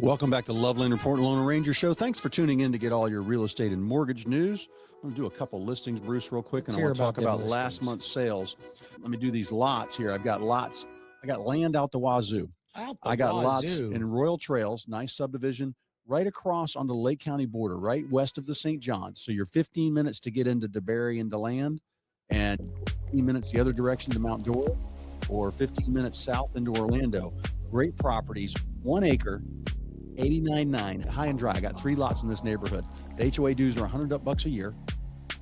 Welcome back to Loveland Report Loan Arranger Show. Thanks for tuning in to get all your real estate and mortgage news. I'm going to do a couple listings, Bruce, real quick, and I want to talk about last month's sales. Let me do these lots here. I've got lots. I got land out the wazoo. I got lots in Royal Trails, nice subdivision, right across on the Lake County border, right west of the St. Johns. So you're 15 minutes to get into DeBerry and DeLand, and 15 minutes the other direction to Mount Dora, or 15 minutes south into Orlando. Great properties, 1 acre. 89.9 high and dry. I got 3 lots in this neighborhood. The HOA dues are $100 a year,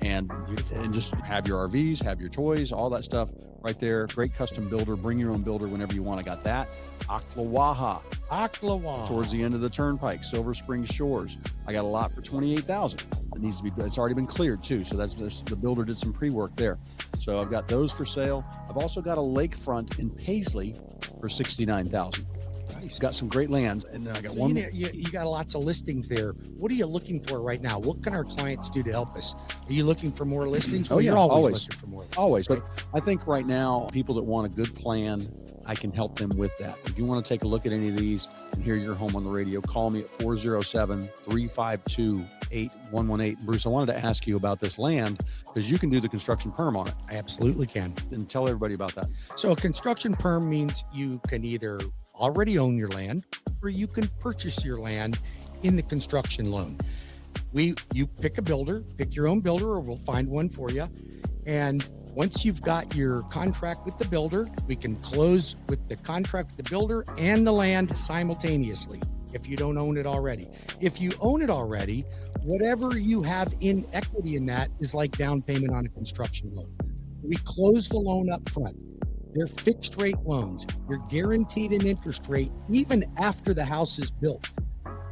and just have your RVs, have your toys, all that stuff right there. Great custom builder. Bring your own builder whenever you want. I got that. Ocklawaha, towards the end of the turnpike, Silver Springs Shores. I got a lot for $28,000. It needs to be. It's already been cleared too, so that's the builder did some pre-work there. So I've got those for sale. I've also got a lakefront in Paisley for $69,000. Nice. Got some great lands, and then I got one. You got lots of listings there. What are you looking for right now? What can our clients do to help us? Are you looking for more listings? Oh, yeah, you're always looking for more listings. Always, right? But I think right now, people that want a good plan, I can help them with that. If you want to take a look at any of these and hear your home on the radio, call me at 407-352-8118. Bruce, I wanted to ask you about this land because you can do the construction perm on it. I absolutely can. And tell everybody about that. So a construction perm means you can either already own your land or you can purchase your land in the construction loan. You pick a builder, pick your own builder, or we'll find one for you. And once you've got your contract with the builder, we can close with the contract with the builder and the land simultaneously if you don't own it already. If you own it already, whatever you have in equity in that is like down payment on a construction loan. We close the loan up front. They're fixed rate loans. You're guaranteed an interest rate even after the house is built.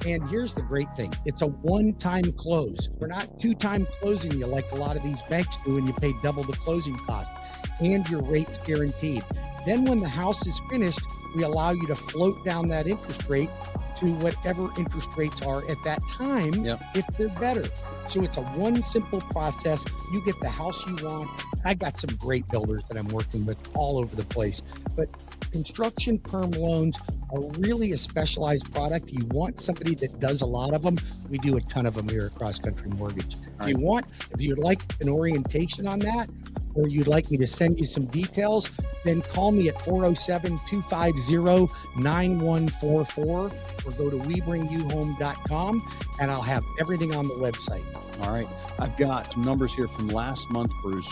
And here's the great thing. It's a one-time close. We're not two-time closing you like a lot of these banks do and you pay double the closing cost. And your rate's guaranteed. Then when the house is finished, we allow you to float down that interest rate to whatever interest rates are at that time, if they're better. So it's a one simple process. You get the house you want. I got some great builders that I'm working with all over the place, but construction perm loans are really a specialized product. You want somebody that does a lot of them. We do a ton of them here at Cross Country Mortgage. If you'd like an orientation on that, or you'd like me to send you some details, then call me at 407-250-9144 or go to webringyouhome.com and I'll have everything on the website. All right. I've got some numbers here from last month, Bruce,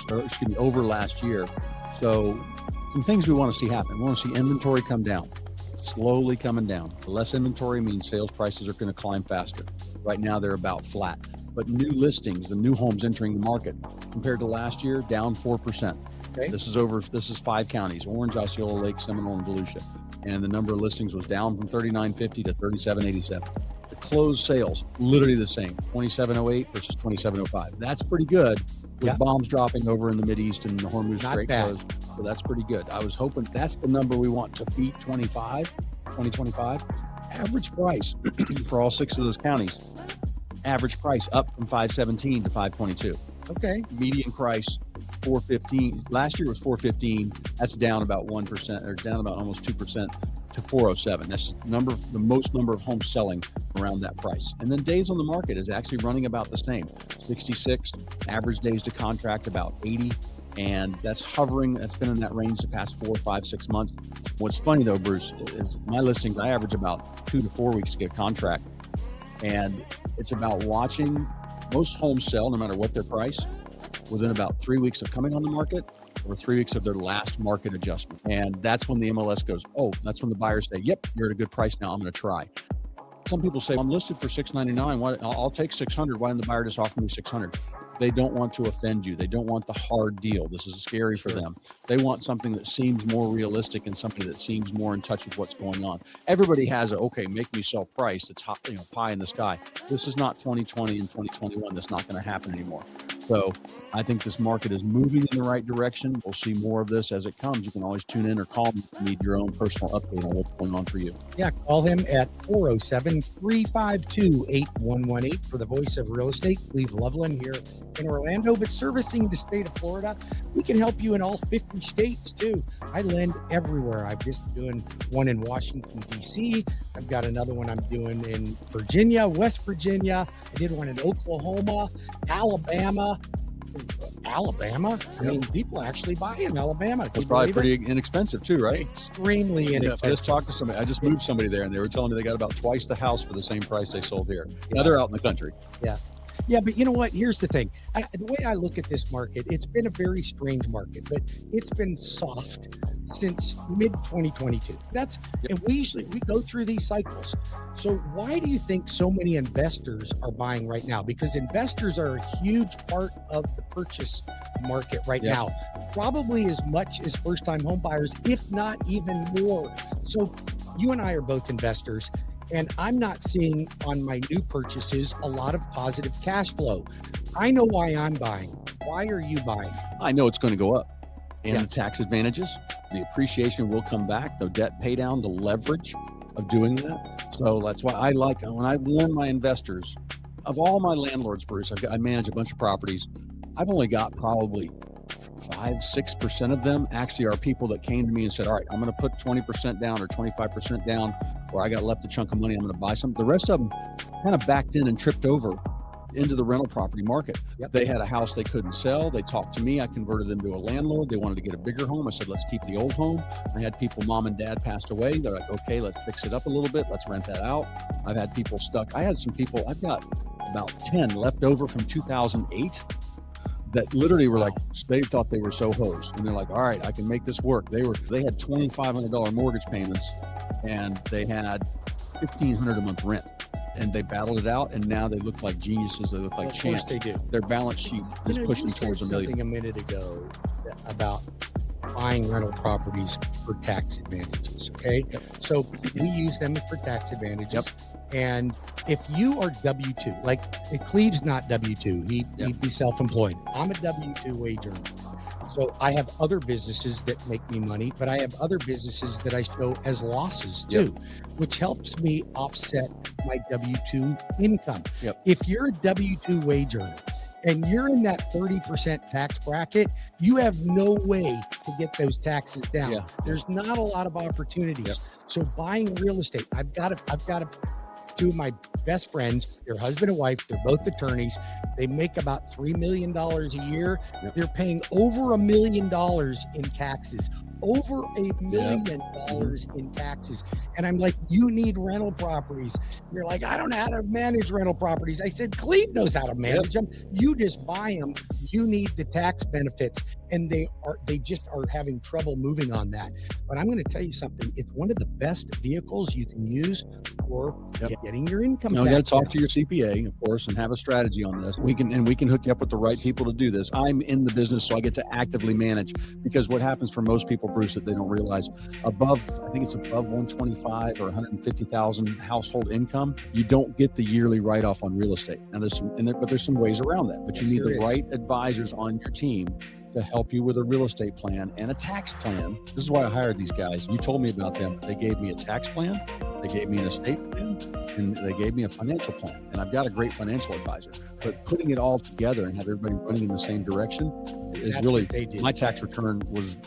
over last year. So some things we want to see happen. We want to see inventory come down, slowly coming down. Less inventory means sales prices are going to climb faster. Right now, they're about flat. But new listings, the new homes entering the market compared to last year, down 4%. Okay. This is 5 counties: Orange, Osceola, Lake, Seminole, and Volusia. And the number of listings was down from 3,950 to 3,787. The closed sales, literally the same, 2,708 versus 2,705. That's pretty good with bombs dropping over in the Mideast and the Hormuz Strait closed. So that's pretty good. I was hoping that's the number we want to beat 2025. Average price for all 6 of those counties. Average price up from 517 to 522. Okay. Median price 415. Last year was 415. That's down about 1%, or down about almost 2% to 407. That's the most number of homes selling around that price. And then days on the market is actually running about the same. 66. Average days to contract about 80. And that's hovering. That's been in that range the past 4, 5, 6 months. What's funny though, Bruce, is my listings, I average about 2 to 4 weeks to get a contract. And it's about watching most homes sell, no matter what their price, within about 3 weeks of coming on the market or 3 weeks of their last market adjustment. And that's when the MLS goes, oh, that's when the buyers say, yep, you're at a good price now, I'm going to try. Some people say, I'm listed for $699. I'll take $600. Why didn't the buyer just offer me $600? They don't want to offend you. They don't want the hard deal. This is scary for them. They want something that seems more realistic and something that seems more in touch with what's going on. Everybody has make me sell price. It's hot, pie in the sky. This is not 2020 and 2021. That's not going to happen anymore. So I think this market is moving in the right direction. We'll see more of this as it comes. You can always tune in or call me if you need your own personal update on what's going on for you. Yeah, call him at 407-352-8118 for the voice of real estate, Cleve Loveland here in Orlando, but servicing the state of Florida. We can help you in all 50 states too. I lend everywhere. I'm just doing one in Washington, D.C. I've got another one I'm doing in Virginia, West Virginia. I did one in Oklahoma, Alabama. I mean, people actually buy in Alabama. It's probably pretty inexpensive too, right? Extremely inexpensive. I just talked to somebody. I just moved somebody there, and they were telling me they got about twice the house for the same price they sold here. Now they're out in the country. Yeah, but you know what? Here's the thing. The way I look at this market, it's been a very strange market, but it's been soft since mid-2022. And we go through these cycles. So why do you think so many investors are buying right now? Because investors are a huge part of the purchase market right now, probably as much as first-time home buyers, if not even more. So you and I are both investors, and I'm not seeing on my new purchases a lot of positive cash flow. I know why I'm buying. Why are you buying? I know it's going to go up. And the tax advantages, the appreciation will come back, the debt pay down, the leverage of doing that. So that's why I like, when I warn my investors, of all my landlords, Bruce, I manage a bunch of properties. I've only got probably 5-6% of them actually are people that came to me and said, all right, I'm going to put 20% down or 25% down, or I got left a chunk of money, I'm going to buy some. The rest of them kind of backed in and tripped over into the rental property market. They had a house they couldn't sell. They talked to me. I converted them to a landlord. They wanted to get a bigger home. I said, let's keep the old home. I had people, mom and dad passed away. They're like, okay, let's fix it up a little bit. Let's rent that out. I've had people stuck. I had some people, I've got about 10 left over from 2008 that literally were like, they thought they were so hosed. And they're like, all right, I can make this work. They had $2,500 mortgage payments, and they had $1,500 a month rent. And they battled it out, and now they look like geniuses. They look like champs. Of course they do. Their balance sheet is pushing towards $1 million. Something a minute ago about buying rental properties for tax advantages. Okay, so we use them for tax advantages. And if you are W-2, like Cleve's not W-2, he'd be self-employed. I'm a W-2 wage earner. So I have other businesses that make me money, but I have other businesses that I show as losses too, which helps me offset my W-2 income. If you're a W-2 wage earner and you're in that 30% tax bracket, you have no way to get those taxes down. There's not a lot of opportunities. So buying real estate, I've got two of my best friends, they're husband and wife, they're both attorneys. They make about $3 million a year. They're paying over $1 million in taxes, over $1 million in taxes. And I'm like, you need rental properties. And you're like, I don't know how to manage rental properties. I said, Cleve knows how to manage them. You just buy them. You need the tax benefits. And they just are having trouble moving on that. But I'm going to tell you something. It's one of the best vehicles you can use for getting your income. You got to talk to your CPA, of course, and have a strategy on this. We can hook you up with the right people to do this. I'm in the business, so I get to actively manage, because what happens for most people, Bruce, that they don't realize, I think it's above 125 or 150,000 household income, you don't get the yearly write-off on real estate. Now there's some ways around that, but you need the right advisors on your team to help you with a real estate plan and a tax plan. This is why I hired these guys. You told me about them. They gave me a tax plan, they gave me an estate plan, and they gave me a financial plan. And I've got a great financial advisor. But putting it all together and have everybody running in the same direction is really, my tax return was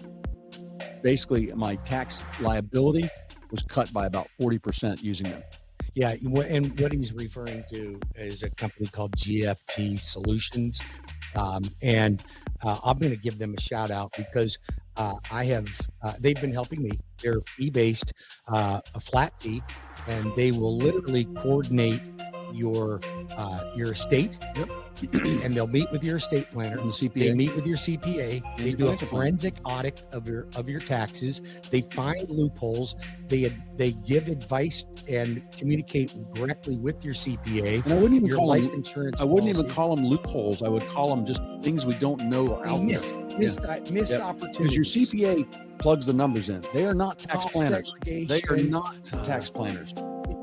basically, my tax liability was cut by about 40% using them. Yeah, and what he's referring to is a company called GFT Solutions. And I'm going to give them a shout out because they've been helping me. They're fee-based, a flat fee, and they will literally coordinate your estate. And they'll meet with your estate planner and the CPA. They meet with your CPA. They do a forensic audit of your taxes. They find loopholes. They give advice and communicate directly with your CPA. And I wouldn't even call life insurance. I wouldn't even call them loopholes. I would call them just things we don't know are out missed opportunities. Because your CPA plugs the numbers in. They are not tax planners. They are not tax planners.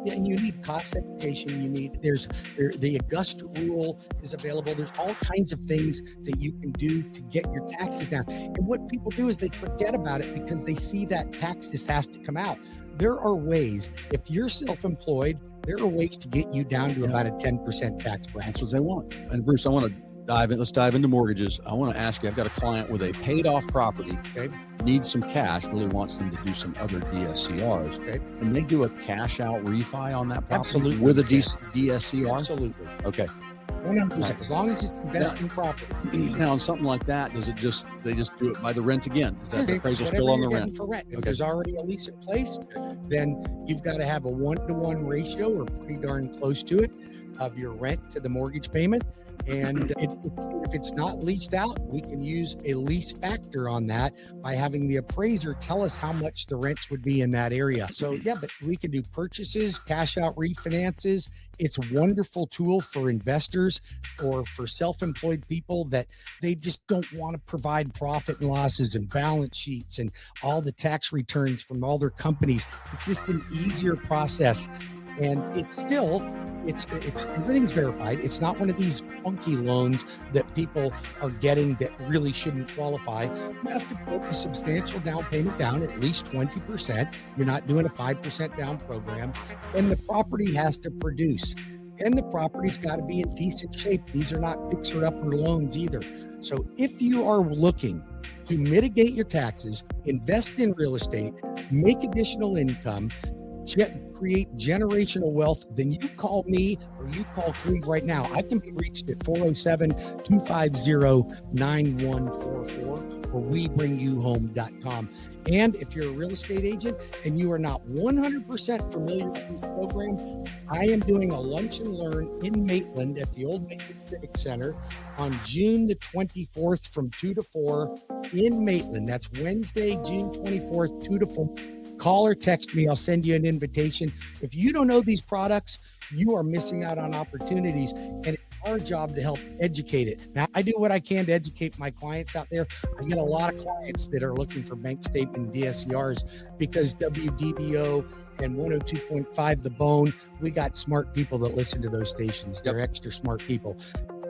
And you need cost segregation. The August rule is available. There's all kinds of things that you can do to get your taxes down. And what people do is they forget about it because they see that this has to come out. There are ways, if you're self-employed, there are ways to get you down to about a 10% tax bracket. That's what they want. And Bruce, I want to let's dive into mortgages. I want to ask you, I've got a client with a paid off property, needs some cash, really wants them to do some other DSCRs. Can they do a cash out refi on that property? Absolutely. With a DSCR? Absolutely. Okay. 100%. As long as it's investing property. Now, on something like that, they just do it by the rent again? Is that the appraisal still on the rent? For rent. If there's already a lease in place, then you've got to have a 1-to-1 ratio or pretty darn close to it of your rent to the mortgage payment. And if it's not leased out, we can use a lease factor on that by having the appraiser tell us how much the rents would be in that area. So yeah, but we can do purchases, cash out refinances. It's a wonderful tool for investors or for self-employed people that they just don't want to provide profit and losses and balance sheets and all the tax returns from all their companies. It's just an easier process. And it's everything's verified. It's not one of these funky loans that people are getting that really shouldn't qualify. You have to put a substantial down payment down, at least 20%. You're not doing a 5% down program. And the property has to produce. And the property's got to be in decent shape. These are not fixer-upper loans either. So if you are looking to mitigate your taxes, invest in real estate, make additional income, create generational wealth, then you call me or you call Cleve right now. I can be reached at 407-250-9144 or WeBringYouHome.com. And if you're a real estate agent and you are not 100% familiar with this program, I am doing a lunch and learn in Maitland at the old Maitland Civic Center on June the 24th from 2 to 4 in Maitland. That's Wednesday, June 24th, 2 to 4. Call or text me. I'll send you an invitation. If you don't know these products, you are missing out on opportunities, and it's our job to help educate it. Now, I do what I can to educate my clients out there. I get a lot of clients that are looking for bank statement DSCRs because WDBO and 102.5 The Bone, we got smart people that listen to those stations. They're extra smart people,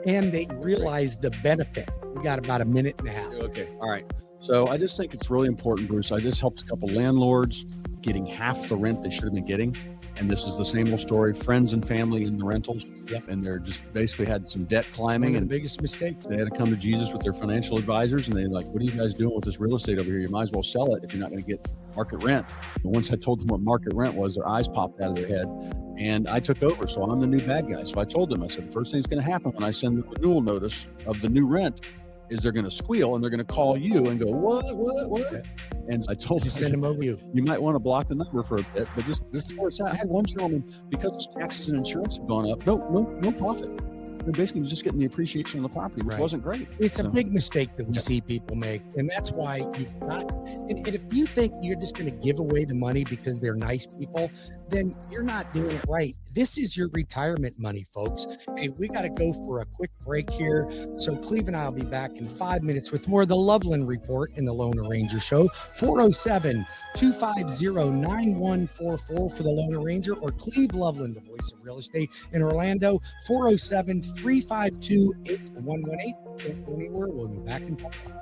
and they realize the benefit. We got about a minute and a half. Okay. All right. So I just think it's really important, Bruce. I just helped a couple landlords getting half the rent they should have been getting. And this is the same old story, friends and family in the rentals. And they're just basically had some debt climbing. One of and the biggest mistakes. They had to come to Jesus with their financial advisors. And they're like, what are you guys doing with this real estate over here? You might as well sell it if you're not going to get market rent. And once I told them what market rent was, their eyes popped out of their head. And I took over. So I'm the new bad guy. So I told them, I said, the first thing's going to happen when I send the renewal notice of the new rent is they're going to squeal and they're going to call you and go, what? And I told them, send them over you. You might want to block the number for a bit, but this is where it's at. I had one gentleman, because his taxes and insurance have gone up, no profit. They're basically just getting the appreciation on the property, which wasn't great. It's a big mistake that we see people make. And that's why you've got, and if you think you're just going to give away the money because they're nice people, then you're not doing it right. This is your retirement money, folks. Hey, we got to go for a quick break here. So Cleve and I will be back in 5 minutes with more of the Loveland Report in the Lone Ranger Show. 407-250-9144 for the Lone Ranger, or Cleve Loveland, the voice of real estate in Orlando, 407-352-8118. Don't go anywhere. We'll be back in 5 minutes.